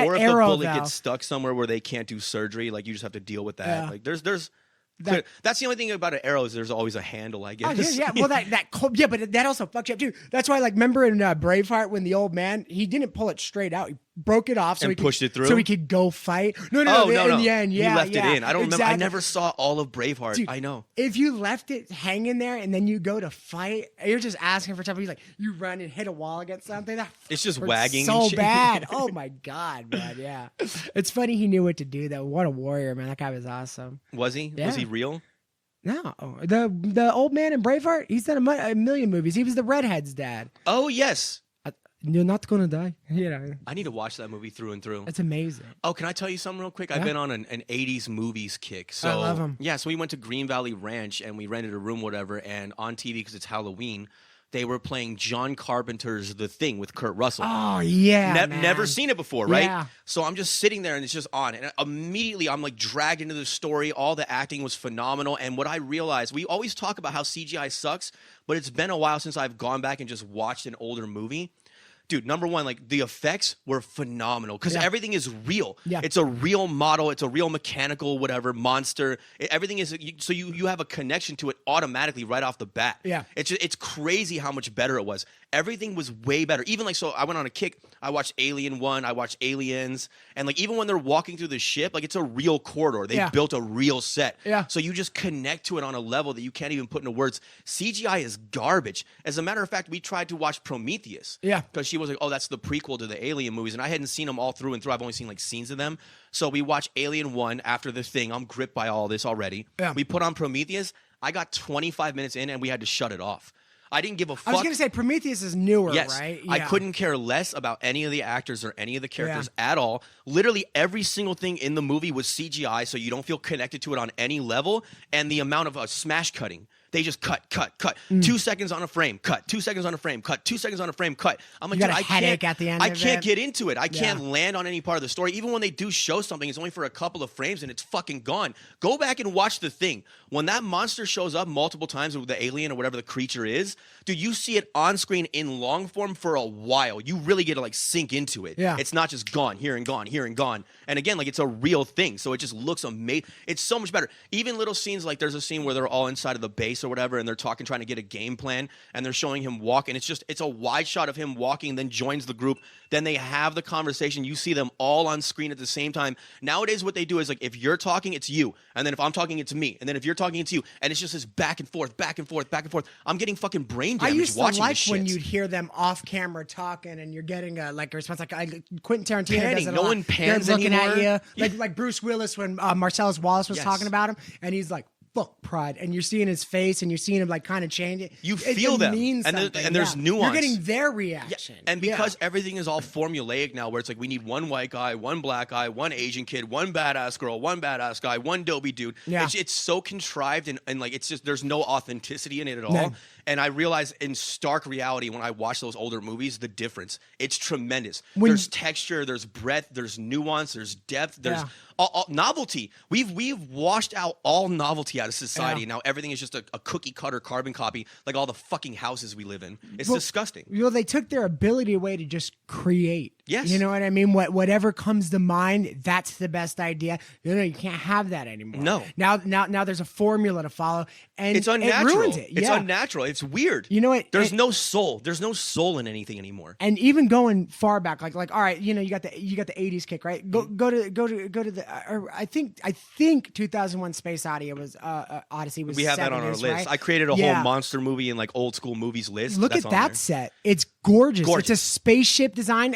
Or if Arrow, the bullet though. gets stuck somewhere where they can't do surgery, like you just have to deal with that. Yeah. Like that's the only thing about an arrow is there's always a handle, I guess. Oh, yeah. Well, yeah, but that also fucks you up too. That's why, like, remember in Braveheart when the old man, he didn't pull it straight out. He broke it off And pushed it through? so he could go fight. No. In the end, yeah, he left yeah, it in. I don't remember. I exactly. never saw all of Braveheart. Dude, I know. If you left it hanging there and then you go to fight, you're just asking for trouble. He's like, you run and hit a wall against something. That It's just hurts wagging so and shit. bad. Oh my god, man. Yeah, it's funny he knew what to do though. What a warrior, man. That guy was awesome. Was he? Yeah. Was he real? No, the old man in Braveheart, he's done a million movies. He was the redhead's dad. Oh, yes. You're not gonna die. You know, I need to watch that movie through and through. it's amazing. Oh, can I tell you something real quick? Yeah. I've been on an 80s movies kick. So, I love 'em. Yeah, so we went to Green Valley Ranch and we rented a room, whatever, and on TV, because it's Halloween, they were playing John Carpenter's The Thing with Kurt Russell. Oh yeah, man. Never seen it before, right? Yeah. So I'm just sitting there and it's just on. And immediately I'm like dragged into the story. All the acting was phenomenal. And what I realized, we always talk about how CGI sucks, but it's been a while since I've gone back and just watched an older movie. Dude, number one, like the effects were phenomenal because everything is real. Yeah. It's a real model. It's a real mechanical, whatever, monster. Everything is, so you have a connection to it automatically right off the bat. Yeah. It's crazy how much better it was. Everything was way better. Even like, so I went on a kick. I watched Alien 1. I watched Aliens. And like, even when they're walking through the ship, like it's a real corridor. They built a real set. Yeah. So you just connect to it on a level that you can't even put into words. CGI is garbage. As a matter of fact, we tried to watch Prometheus. Yeah. Because she was like, oh, that's the prequel to the Alien movies. And I hadn't seen them all through and through. I've only seen like scenes of them. So we watched Alien 1 after The Thing. I'm gripped by all this already. Yeah. We put on Prometheus. I got 25 minutes in and we had to shut it off. I didn't give a fuck. I was gonna say Prometheus is newer, yes, right? I couldn't care less about any of the actors or any of the characters at all. Literally every single thing in the movie was CGI, so you don't feel connected to it on any level. And the amount of smash cutting. They just cut. 2 seconds on a frame, cut. 2 seconds on a frame, cut. 2 seconds on a frame, cut. I'm like, You got dude, a headache at the end I of can't it. get into it. I can't land on any part of the story. Even when they do show something, it's only for a couple of frames and it's fucking gone. Go back and watch The Thing. When that monster shows up multiple times with the alien or whatever the creature is, dude, you see it on screen in long form for a while. You really get to like sink into it. Yeah. It's not just gone, here and gone, here and gone. And again, like it's a real thing. So it just looks amazing. It's so much better. Even little scenes, like there's a scene where they're all inside of the base or whatever and they're talking, trying to get a game plan, and they're showing him walk, and it's a wide shot of him walking, then joins the group, then they have the conversation. You see them all on screen at the same time. Nowadays what they do is like, if you're talking, it's you, and then if I'm talking, it's me, and then if you're talking, it's you, and it's just this back and forth. I'm getting fucking brain damage I used to watching like this when shit. you'd hear them off camera talking and you're getting a response like Quentin Tarantino Panning. does it a No lot. one pans They're looking anymore. at you like Bruce Willis when Marcellus Wallace was Yes. talking about him, and he's like, fuck pride, and you're seeing his face and you're seeing him like kind of change it. You feel them. Means And there- something. and there's nuance. You're getting their reaction. And because everything is all formulaic now, where it's like we need one white guy, one black guy, one Asian kid, one badass girl, one badass guy, one dopey dude. Yeah. It's so contrived and like it's just there's no authenticity in it at all. No. And I realize in stark reality when I watch those older movies, the difference. It's tremendous. When- There's texture, there's breadth, there's nuance, there's depth, there's all novelty. We've washed out all novelty out of society. Yeah. Now everything is just a cookie cutter carbon copy, like all the fucking houses we live in. It's disgusting. You know, they took their ability away to just create. Yes. You know what I mean? Whatever comes to mind, that's the best idea. You can't have that anymore. No. Now there's a formula to follow, and It's unnatural. It ruins it. It's Yeah. unnatural. It's weird. You know what? There's no soul. There's no soul in anything anymore. And even going far back, like all right, you got the '80s kick, right? Go to the. I think 2001: Space Odyssey was Odyssey was. We have that on our 70s, list. right? I created a Yeah. whole monster movie and like old school movies list. Look That's at on that there. set. It's gorgeous. Gorgeous. It's a spaceship design.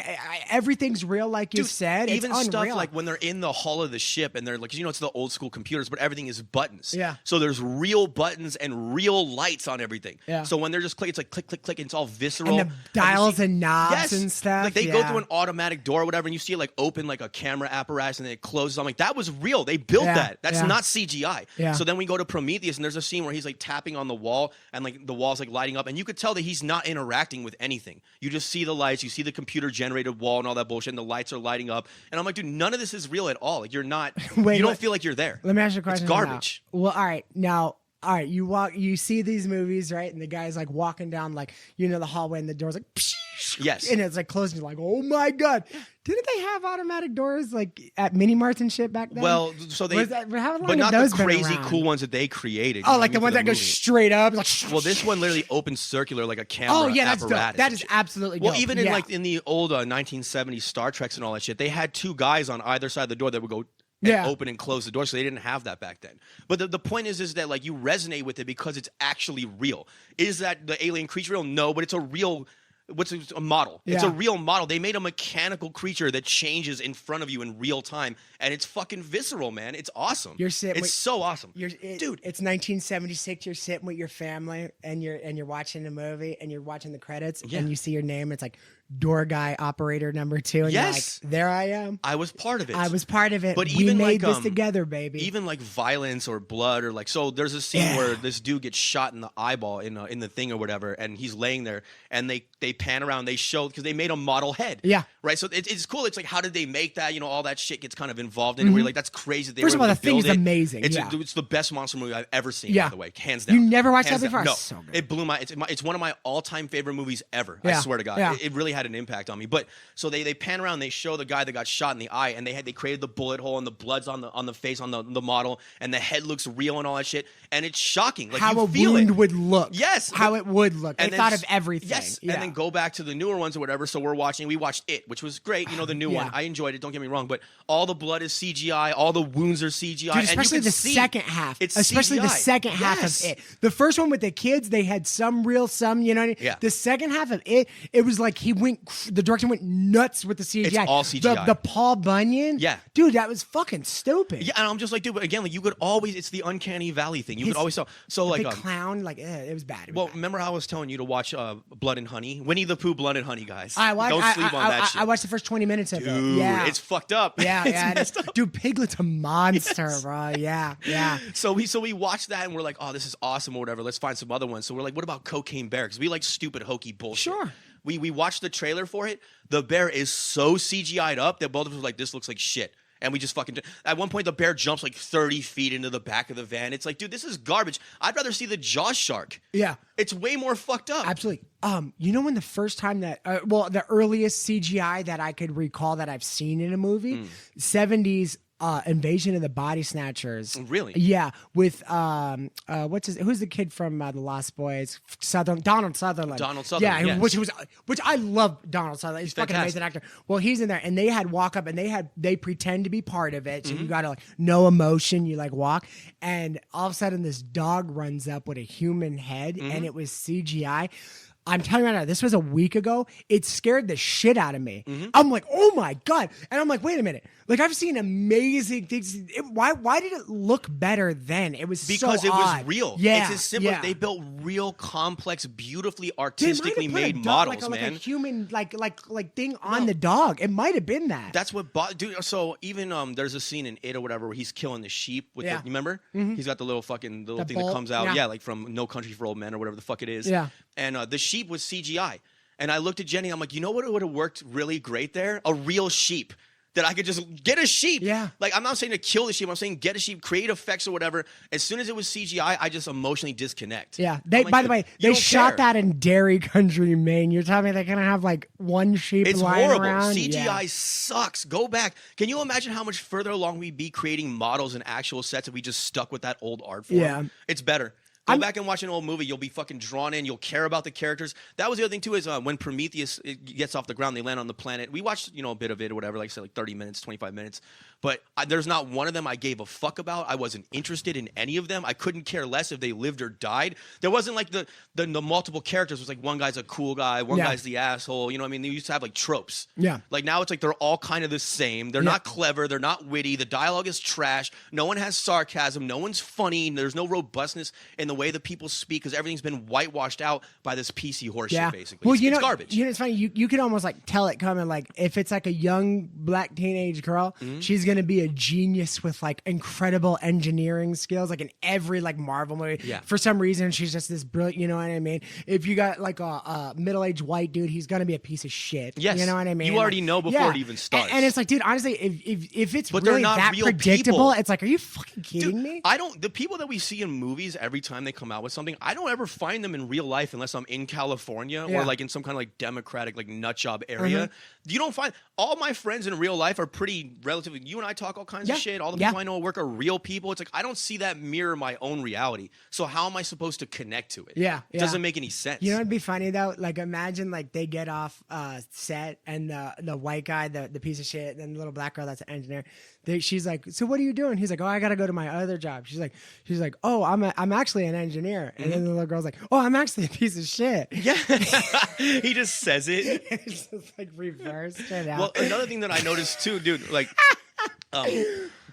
Everything's real, like you Dude, said. even it's stuff unreal. like when they're in the hull of the ship and they're like, it's the old school computers, but everything is buttons. Yeah. So there's real buttons and real lights on everything. Yeah. So when they're just click, it's like click, click, click, and it's all visceral. And the dials you and knobs yes, and stuff. Like they go Yeah. through an automatic door or whatever, and you see it like open like a camera apparatus and then it closes. I'm like, that was real. They built that. That's Yeah. not CGI. Yeah. So then we go to Prometheus and there's a scene where he's like tapping on the wall and like the wall's like lighting up and you could tell that he's not interacting with anything. You just see the lights, you see the computer generated wall and all that bullshit and the lights are lighting up. And I'm like, dude, none of this is real at all. Like you're not, Wait, you don't wait. feel like you're there. Let me ask you a question. It's garbage. Now. Well, all right. Now, all right, you see these movies, right? And the guy's like walking down like, the hallway and the door's like, psh, Yes. And it's like closing. You're like, oh my God. Didn't they have automatic doors like at mini marts and shit back then? Well, so they, how long but have not those the been crazy around? cool ones that they created. Oh, like the ones that go straight up. Like, well, this one literally opens circular like a camera. oh yeah, that's dope. apparatus That and is shit. absolutely Well, dope. even in like in the old 1970s Star Treks and all that shit, they had two guys on either side of the door that would go and open and close the door, so they didn't have that back then. But the point is that like you resonate with it because it's actually real. Is that the alien creature real? No, but it's a real. What's a model? Yeah. It's a real model. They made a mechanical creature that changes in front of you in real time, and it's fucking visceral, man. It's awesome. It's so awesome, dude. It's 1976. You're sitting with your family, and you're watching a movie, and you're watching the credits, and you see your name. It's like door guy operator number 2, and you're like, there I am. I was part of it. But we made this together, baby. Even like violence or blood or like, so there's a scene where this dude gets shot in the eyeball in the thing or whatever, and he's laying there, and they pan around, they show, because they made a model head. Yeah. Right. So it's cool. It's like, how did they make that? You know, all that shit gets kind of involved in it. Where you're like, that's crazy. First of all, the thing is amazing. It's the best monster movie I've ever seen. By the way, hands down. You never watched that before? No, so good. It blew my. It's one of my all-time favorite movies ever. I swear to God, it really had an impact on me. But so they pan around, they show the guy that got shot in the eye, and they created the bullet hole, and the blood's on the face on the model, and the head looks real and all that shit, and it's shocking. Like, how you a feel wound it. would look. Yes, how it would look. They thought of everything. Yes, and then go back to the newer ones or whatever. So we watched It, which was great. You know, the new one. I enjoyed it. Don't get me wrong, but all the blood is CGI, all the wounds are CGI, dude, especially and you the second half. Especially CGI. The second half of It. The first one with the kids, they had some real, some, you know what I mean? Yeah. The second half of It was like the director went nuts with the CGI. It's all CGI. The Paul Bunyan. Yeah. Dude, that was fucking stupid. Yeah, and I'm just like, dude, but again, like you could always, it's the uncanny valley thing. You could always tell. So like the clown, like it was bad. Remember how I was telling you to watch Blood and Honey? Winnie the Pooh, Blood and Honey, guys. Don't sleep on that shit. I watched the first 20 minutes of it. Dude, Yeah. it's fucked up. Yeah, it's yeah. Dude, Piglet's a monster, bro. Yeah, yeah. So we watched that and we're like, oh, this is awesome or whatever. Let's find some other ones. So we're like, what about Cocaine Bear? Because we like stupid hokey bullshit. Sure. We watched the trailer for it. The bear is so CGI'd up that both of us were like, this looks like shit. And we just fucking... At one point, the bear jumps like 30 feet into the back of the van. It's like, dude, this is garbage. I'd rather see the Jaws shark. Yeah. It's way more fucked up. Absolutely. You know when the first time that... the earliest CGI that I could recall that I've seen in a movie? 70s... Invasion of the Body Snatchers. Really? Yeah, with who's the kid from The Lost Boys? Donald Sutherland. Yeah, yes. which I love Donald Sutherland. He's a fucking amazing actor. Well, he's in there, and they had walk up, and they pretend to be part of it. So you gotta like no emotion. You like walk, and all of a sudden this dog runs up with a human head, and it was CGI. I'm telling you right now, this was a week ago. It scared the shit out of me. I'm like, oh my God. And I'm like, wait a minute. Like, I've seen amazing things. Why did it look better then? It was because so it odd. was real. Yeah. It's as simple. Yeah. They built real, complex, beautifully, artistically made models, like man. a human, like thing on the dog. It might have been that. That's what, dude. So even there's a scene in It or whatever where he's killing the sheep with you remember? He's got the little thing that comes out. Yeah, like from No Country for Old Men or whatever the fuck it is. Yeah. And the sheep was CGI. And I looked at Jenny. I'm like, you know what would have worked really great there? A real sheep. That I could just get a sheep. Yeah. Like, I'm not saying to kill the sheep. I'm saying get a sheep, create effects or whatever. As soon as it was CGI, I just emotionally disconnect. Yeah. By the way, they shot that in Dairy Country, Maine. You're telling me they're going to have like one sheep lying around? It's horrible. CGI sucks. Go back. Can you imagine how much further along we'd be creating models and actual sets if we just stuck with that old art form? Yeah. It's better. Go back and watch an old movie. You'll be fucking drawn in. You'll care about the characters. That was the other thing, too, is when Prometheus gets off the ground, they land on the planet. We watched, a bit of it or whatever, like I said, like 30 minutes, 25 minutes. But there's not one of them I gave a fuck about. I wasn't interested in any of them. I couldn't care less if they lived or died. There wasn't like the multiple characters. It was like one guy's a cool guy, one guy's the asshole. You know what I mean? They used to have like tropes. Yeah. Like now it's like they're all kind of the same. They're not clever. They're not witty. The dialogue is trash. No one has sarcasm. No one's funny. There's no robustness in the way that people speak because everything's been whitewashed out by this PC horseshit, basically. Well, it's garbage. It's funny. You can almost like tell it coming. Like if it's like a young black teenage girl, she's going to be a genius with like incredible engineering skills, like in every like Marvel movie. Yeah. For some reason, she's just this brilliant. You know what I mean? If you got like a middle-aged white dude, he's going to be a piece of shit. Yes. You know what I mean? You already know before it even starts. And it's like, dude, honestly, if it's really that predictable, it's like, are you fucking kidding me? The people that we see in movies every time time they come out with something, I don't ever find them in real life unless I'm in California or like in some kind of like democratic like nut job area. You don't find all my friends in real life are pretty relatively. You and I talk all kinds of shit. All the people I know at work are real people. It's like I don't see that mirror my own reality. So how am I supposed to connect to it? It doesn't make any sense. You know what'd be funny though? Like imagine like they get off set and the white guy, the piece of shit, and the little black girl that's an engineer. She's like, so what are you doing? He's like, oh, I gotta go to my other job. She's like, oh, I'm actually an engineer. And then the little girl's like, oh, I'm actually a piece of shit. Yeah, he just says it. It's just like reversed it out. Well, another thing that I noticed too, dude, like.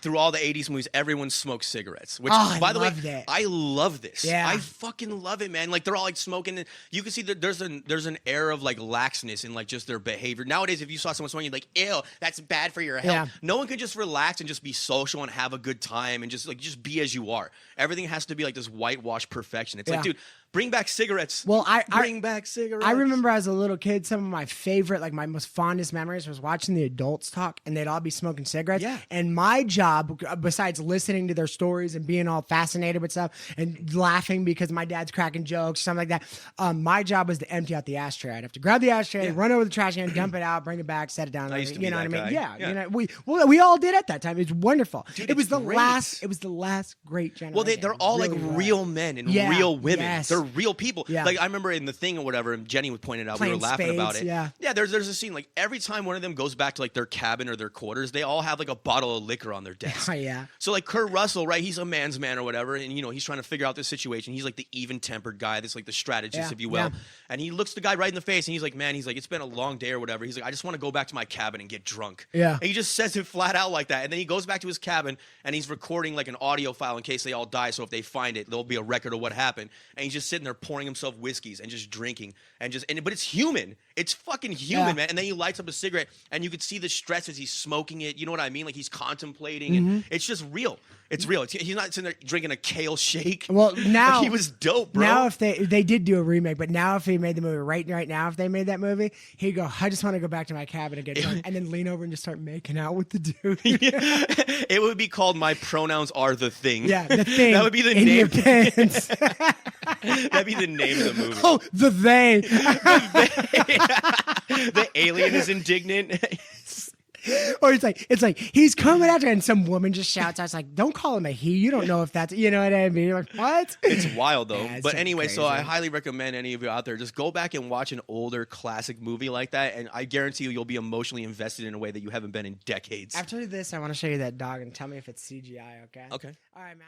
Through all the 80s movies, everyone smokes cigarettes. Which, by the way, I love this. Yeah. I fucking love it, man. Like, they're all, like, smoking. And you can see that there's an air of, like, laxness in, like, just their behavior. Nowadays, if you saw someone smoking, you're like, ew, that's bad for your health. Yeah. No one can just relax and just be social and have a good time and just be as you are. Everything has to be, like, this whitewashed perfection. It's like, dude, bring back cigarettes. Well, bring back cigarettes. I remember as a little kid, some of my favorite, like my most fondest memories was watching the adults talk and they'd all be smoking cigarettes. Yeah. And my job, besides listening to their stories and being all fascinated with stuff and laughing because my dad's cracking jokes, something like that, my job was to empty out the ashtray. I'd have to grab the ashtray, run over the trash can, dump it out, bring it back, set it down. I used to you be know that what I mean? guy. Yeah. You know, we all did at that time. It's wonderful. Dude, it was the great. last great generation. Well, they're all really like real men and real women. They're real people. Yeah. Like I remember in The Thing or whatever, and Jenny would point it out. We were laughing about it. Yeah. There's a scene like every time one of them goes back to like their cabin or their quarters, they all have like a bottle of liquor on their desk. Oh, yeah. So like Kurt Russell, right? He's a man's man or whatever, and you know he's trying to figure out this situation. He's like the even-tempered guy. That's like the strategist, if you will. And he looks the guy right in the face, and he's like, "Man, it's been a long day or whatever." He's like, "I just want to go back to my cabin and get drunk." Yeah. And he just says it flat out like that, and then he goes back to his cabin and he's recording like an audio file in case they all die. So if they find it, there'll be a record of what happened. And he's just sitting there pouring himself whiskeys and just drinking but it's human. It's fucking human, man. And then he lights up a cigarette and you could see the stress as he's smoking it. You know what I mean? Like he's contemplating and it's just real. It's real. He's not sitting there drinking a kale shake. Well, now he was dope, bro. Now if they did do a remake, but now if he made the movie right now, if they made that movie, he'd go, I just want to go back to my cabin and get drunk, and then lean over and just start making out with the dude. It would be called My Pronouns Are the Thing. Yeah, the thing. That would be the in name. Your pants. That'd be the name of the movie. Oh, the they. The alien is indignant. Or it's like he's coming after, and some woman just shouts out, it's like, don't call him a he. You don't know if that's, you know what I mean? You're like, what? It's wild though. Yeah, but anyway, crazy. so I highly recommend any of you out there just go back and watch an older classic movie like that, and I guarantee you'll be emotionally invested in a way that you haven't been in decades. After this, I want to show you that dog and tell me if it's CGI. Okay. Okay. All right, man.